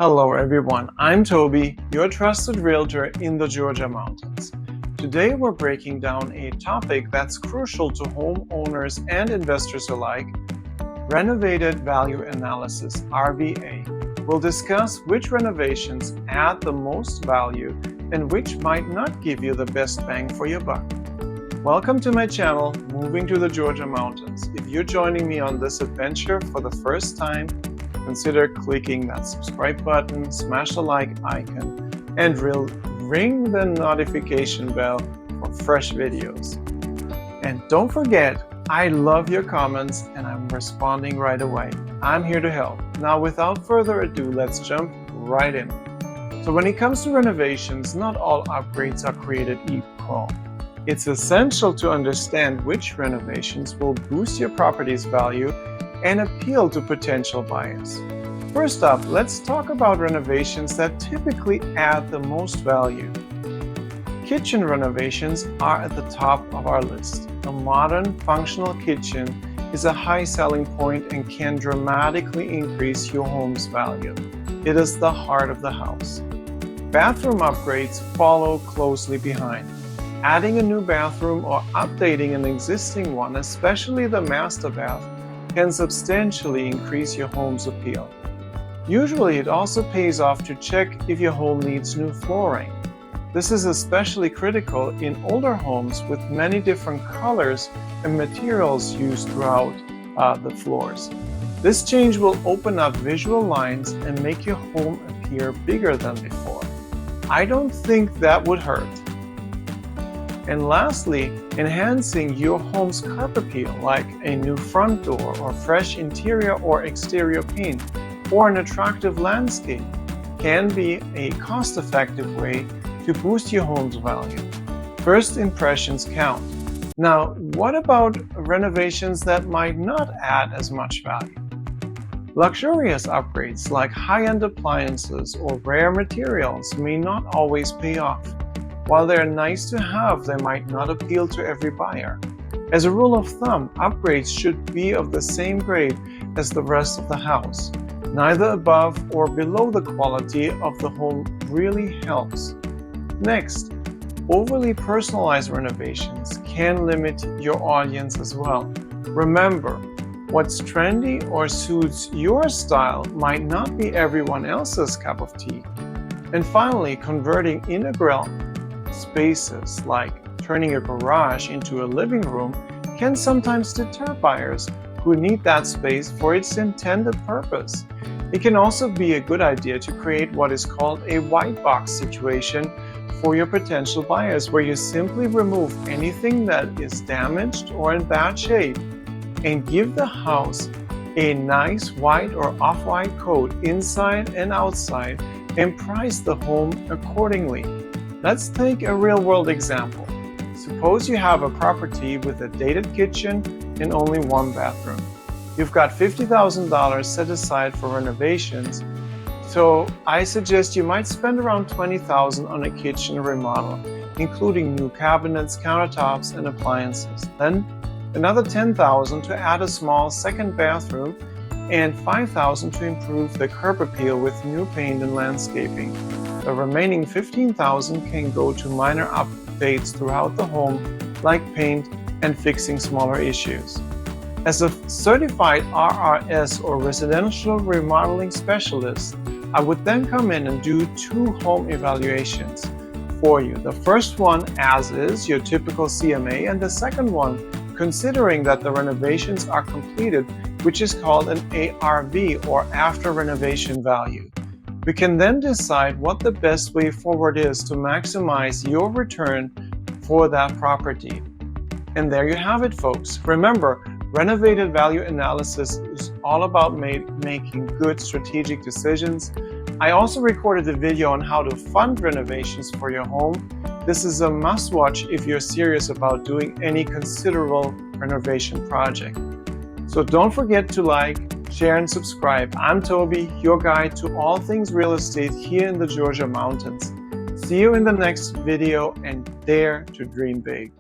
Hello everyone, I'm Toby, your trusted realtor in the Georgia mountains. Today we're breaking down a topic that's crucial to homeowners and investors alike, Renovated Value Analysis, RVA. We'll discuss which renovations add the most value and which might not give you the best bang for your buck. Welcome to my channel, Moving to the Georgia Mountains. If you're joining me on this adventure for the first time, consider clicking that subscribe button, smash the like icon, and ring the notification bell for fresh videos. And don't forget, I love your comments and I'm responding right away. I'm here to help. Now, without further ado, let's jump right in. So when it comes to renovations, not all upgrades are created equal. It's essential to understand which renovations will boost your property's value and appeal to potential buyers. First up, let's talk about renovations that typically add the most value. Kitchen renovations are at the top of our list. A modern, functional kitchen is a high selling point and can dramatically increase your home's value. It is the heart of the house. Bathroom upgrades follow closely behind. Adding a new bathroom or updating an existing one, especially the master bath, can substantially increase your home's appeal. Usually, it also pays off to check if your home needs new flooring. This is especially critical in older homes with many different colors and materials used throughout the floors. This change will open up visual lines and make your home appear bigger than before. I don't think that would hurt. And lastly, enhancing your home's curb appeal, like a new front door or fresh interior or exterior paint or an attractive landscape, can be a cost-effective way to boost your home's value. First impressions count. Now, what about renovations that might not add as much value? Luxurious upgrades like high-end appliances or rare materials may not always pay off. While they're nice to have, they might not appeal to every buyer. As a rule of thumb, upgrades should be of the same grade as the rest of the house. Neither above or below the quality of the home really helps. Next, overly personalized renovations can limit your audience as well. Remember, what's trendy or suits your style might not be everyone else's cup of tea. And finally, converting integral spaces like turning a garage into a living room can sometimes deter buyers who need that space for its intended purpose. It can also be a good idea to create what is called a white box situation for your potential buyers, where you simply remove anything that is damaged or in bad shape and give the house a nice white or off-white coat inside and outside and price the home accordingly. Let's take a real-world example. Suppose you have a property with a dated kitchen and only one bathroom. You've got $50,000 set aside for renovations, so I suggest you might spend around $20,000 on a kitchen remodel, including new cabinets, countertops, and appliances. Then another $10,000 to add a small second bathroom and $5,000 to improve the curb appeal with new paint and landscaping. The remaining $15,000 can go to minor updates throughout the home, like paint and fixing smaller issues. As a certified RRS or Residential Remodeling Specialist, I would then come in and do 2 home evaluations for you. The first one, as is, your typical CMA, and the second one, considering that the renovations are completed, which is called an ARV or After Renovation Value. We can then decide what the best way forward is to maximize your return for that property. And there you have it, folks. Remember, Renovated Value Analysis is all about making good strategic decisions. I also recorded a video on how to fund renovations for your home. This is a must-watch if you're serious about doing any considerable renovation project. So don't forget to like, share, and subscribe. I'm Toby, your guide to all things real estate here in the Georgia mountains. See you in the next video and dare to dream big.